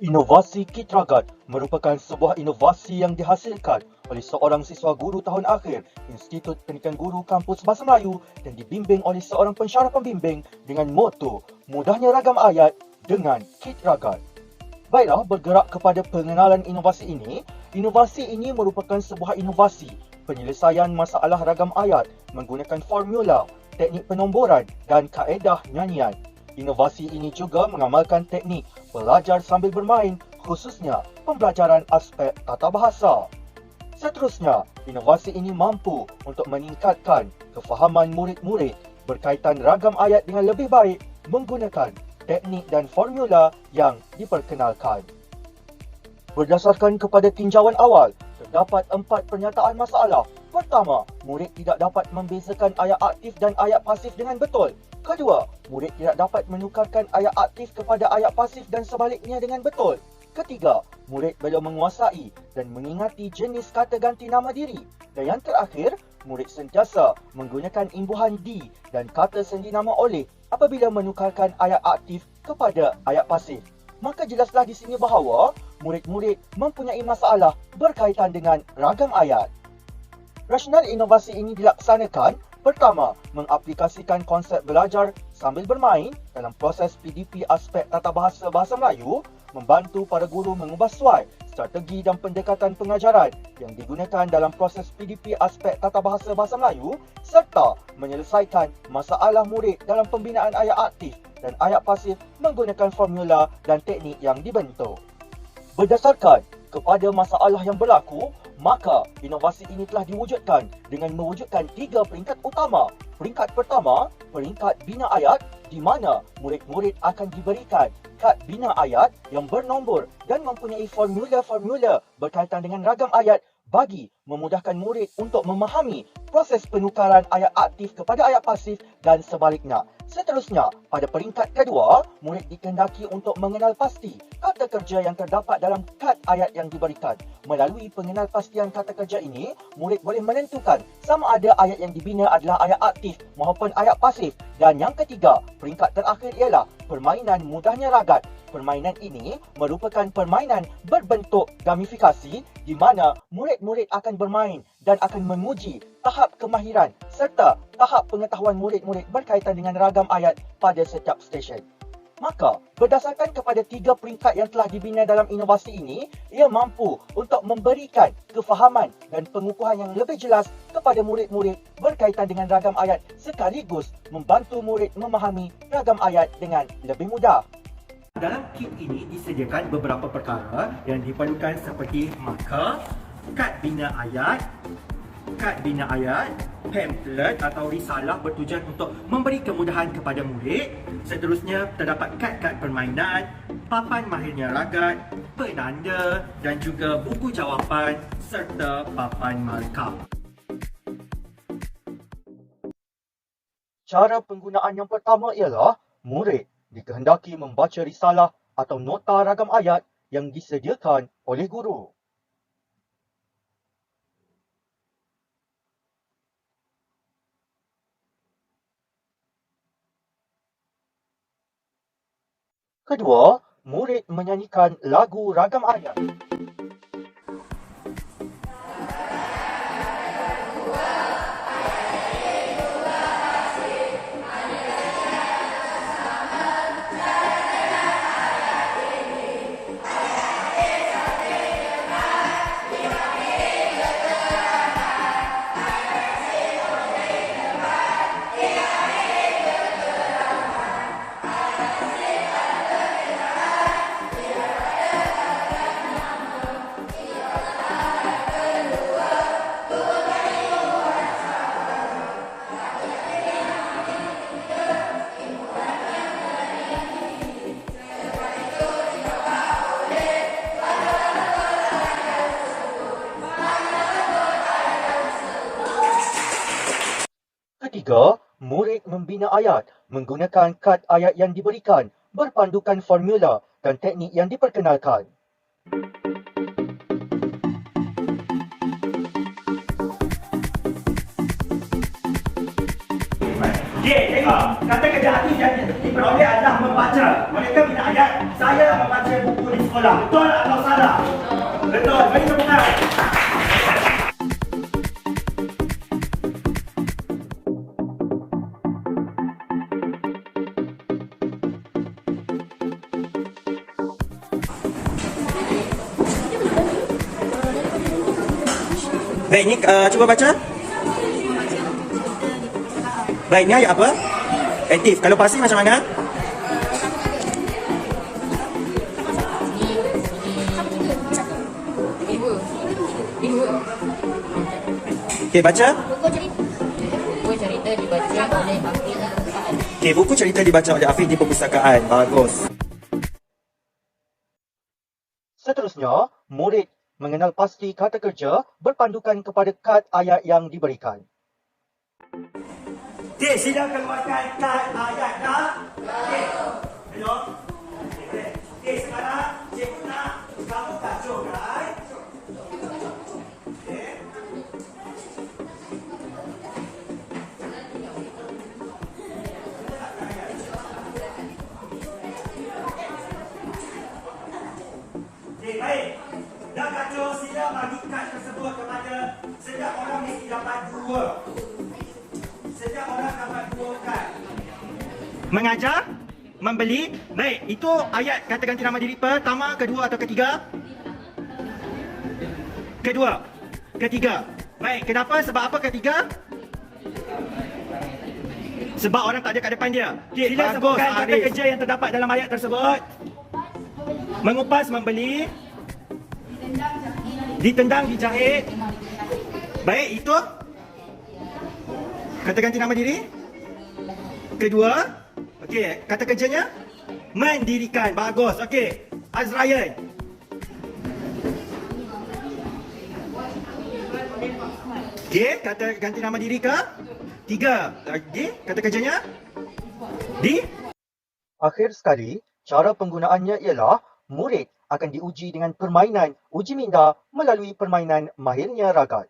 Inovasi Kitragat merupakan sebuah inovasi yang dihasilkan oleh seorang siswa guru tahun akhir Institut Pendidikan Guru Kampus Bahasa Melayu dan dibimbing oleh seorang pensyarah pembimbing dengan moto Mudahnya Ragam Ayat dengan Kitragat. Baiklah, bergerak kepada pengenalan inovasi ini. Inovasi ini merupakan sebuah inovasi penyelesaian masalah ragam ayat menggunakan formula, teknik penomboran dan kaedah nyanyian. Inovasi ini juga mengamalkan teknik belajar sambil bermain, khususnya pembelajaran aspek tata bahasa. Seterusnya, inovasi ini mampu untuk meningkatkan kefahaman murid-murid berkaitan ragam ayat dengan lebih baik menggunakan teknik dan formula yang diperkenalkan. Berdasarkan kepada tinjauan awal, terdapat 4 pernyataan masalah. Pertama, murid tidak dapat membezakan ayat aktif dan ayat pasif dengan betul. Kedua, murid tidak dapat menukarkan ayat aktif kepada ayat pasif dan sebaliknya dengan betul. Ketiga, murid belum menguasai dan mengingati jenis kata ganti nama diri. Dan yang terakhir, murid sentiasa menggunakan imbuhan di dan kata sendi nama oleh apabila menukarkan ayat aktif kepada ayat pasif. Maka jelaslah di sini bahawa murid-murid mempunyai masalah berkaitan dengan ragam ayat. Rasional inovasi ini dilaksanakan. Pertama, mengaplikasikan konsep belajar sambil bermain dalam proses PDP aspek tata bahasa Bahasa Melayu, membantu para guru mengubah suai, strategi dan pendekatan pengajaran yang digunakan dalam proses PDP aspek tata bahasa Bahasa Melayu serta menyelesaikan masalah murid dalam pembinaan ayat aktif dan ayat pasif menggunakan formula dan teknik yang dibentuk. Berdasarkan kepada masalah yang berlaku, maka inovasi ini telah diwujudkan dengan mewujudkan 3 peringkat utama. Peringkat pertama, peringkat bina ayat di mana murid-murid akan diberikan kad bina ayat yang bernombor dan mempunyai formula-formula berkaitan dengan ragam ayat bagi memudahkan murid untuk memahami proses penukaran ayat aktif kepada ayat pasif dan sebaliknya. Seterusnya, pada peringkat kedua, murid dikehendaki untuk mengenal pasti kata kerja yang terdapat dalam kad ayat yang diberikan. Melalui pengenalpastian kata kerja ini, murid boleh menentukan sama ada ayat yang dibina adalah ayat aktif maupun ayat pasif. Dan yang ketiga, peringkat terakhir ialah permainan mudahnya ragat. Permainan ini merupakan permainan berbentuk gamifikasi di mana murid-murid akan bermain dan akan menguji tahap kemahiran serta tahap pengetahuan murid-murid berkaitan dengan ragam ayat pada setiap stesen. Maka, berdasarkan kepada 3 peringkat yang telah dibina dalam inovasi ini, ia mampu untuk memberikan kefahaman dan pengukuhan yang lebih jelas kepada murid-murid berkaitan dengan ragam ayat sekaligus membantu murid memahami ragam ayat dengan lebih mudah. Dalam kit ini disediakan beberapa perkara yang diperlukan seperti marker, kad bina ayat, pamphlet atau risalah bertujuan untuk memberi kemudahan kepada murid. Seterusnya terdapat kad-kad permainan, papan mahirnya ragat, penanda dan juga buku jawapan serta papan markah. Cara penggunaan yang pertama ialah murid dikehendaki membaca risalah atau nota ragam ayat yang disediakan oleh guru. Kedua, murid menyanyikan lagu ragam ayat. Ketiga, murid membina ayat menggunakan kad ayat yang diberikan berpandukan formula dan teknik yang diperkenalkan. Kata kerja hati yang diperoleh adalah membaca. Mereka bina ayat, saya membaca buku di sekolah. Baik, ni cuba baca. Baik, ni ayat apa? Aktif. Kalau pasif macam mana? Okey, baca. Buku cerita dibaca oleh Hafiz di perpustakaan. Okey, buku cerita dibaca oleh Hafiz di perpustakaan. Bagus. Seterusnya, murid mengenal pasti kata kerja berpandukan kepada kad ayat yang diberikan. Okey, sila keluarkan kad ayat dah. Okey. Hello. Okey, sekarang cikgu nak kamu kacaukan. Okey. Okey, baik. Dah kacau, sila bagi kad tersebut kepada setiap orang mesti dapat 2. Setiap orang dapat 2 kad. Mengajar, membeli. Baik, itu ayat kata ganti nama diri pertama, kedua atau ketiga? Kedua. Ketiga. Baik, kenapa? Sebab apa ketiga? Sebab orang tak ada kat depan dia. Okay, sila sebutkan kata kerja yang terdapat dalam ayat tersebut. Mengupas, membeli. Ditendang, dijahit. Baik, itu kata ganti nama diri. Kedua. Okey, kata kerjanya mendirikan. Bagus. Okey, Azrayan. Okey, kata ganti nama diri ke? 3. Okey, kata kerjanya di. Akhir sekali, cara penggunaannya ialah murid akan diuji dengan permainan uji minda melalui permainan mahirnya Ragad.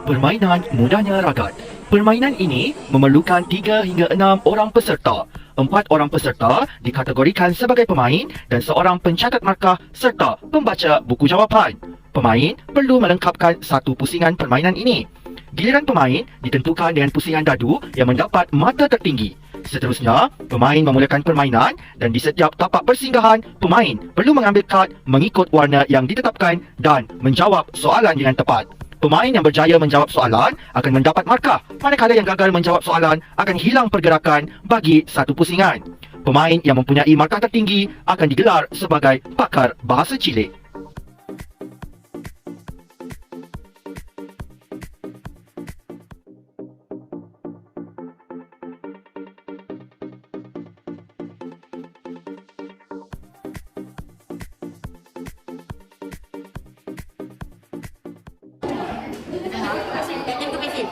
Permainan mudahnya Ragad. Permainan ini memerlukan 3 hingga 6 orang peserta. 4 orang peserta dikategorikan sebagai pemain dan seorang pencatat markah serta pembaca buku jawapan. Pemain perlu melengkapkan satu pusingan permainan ini. Giliran pemain ditentukan dengan pusingan dadu yang mendapat mata tertinggi. Seterusnya, pemain memulakan permainan dan di setiap tapak persinggahan, pemain perlu mengambil kad mengikut warna yang ditetapkan dan menjawab soalan dengan tepat. Pemain yang berjaya menjawab soalan akan mendapat markah, manakala yang gagal menjawab soalan akan hilang pergerakan bagi satu pusingan. Pemain yang mempunyai markah tertinggi akan digelar sebagai pakar bahasa cilik. Pen ke pensel?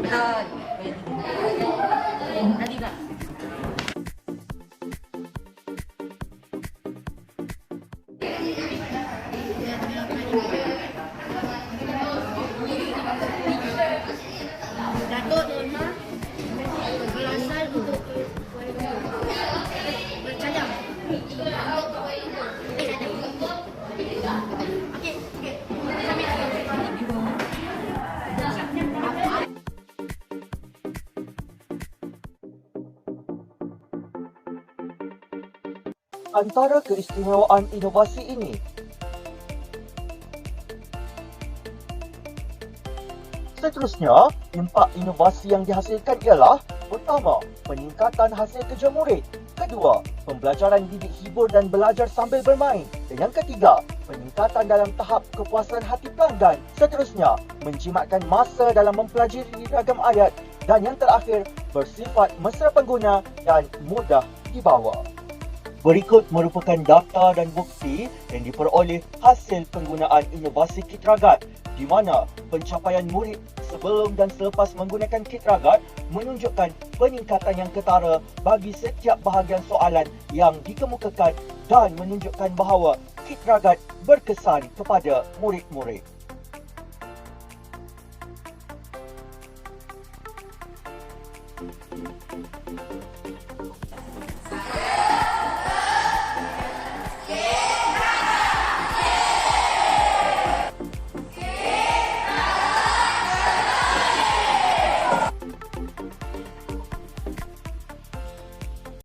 Betul. Nanti tak? Datuk Norma berasal untuk bercadang. Okey, okey. Antara keistimewaan inovasi ini, seterusnya, impak inovasi yang dihasilkan ialah: pertama, peningkatan hasil kerja murid; kedua, pembelajaran didik hibur dan belajar sambil bermain; dan yang ketiga, peningkatan dalam tahap kepuasan hati pelanggan; seterusnya, menjimatkan masa dalam mempelajari ragam ayat; dan yang terakhir, bersifat mesra pengguna dan mudah dibawa. Berikut merupakan data dan bukti yang diperoleh hasil penggunaan inovasi kit Ragad, di mana pencapaian murid sebelum dan selepas menggunakan kit Ragad menunjukkan peningkatan yang ketara bagi setiap bahagian soalan yang dikemukakan dan menunjukkan bahawa kit Ragad berkesan kepada murid-murid.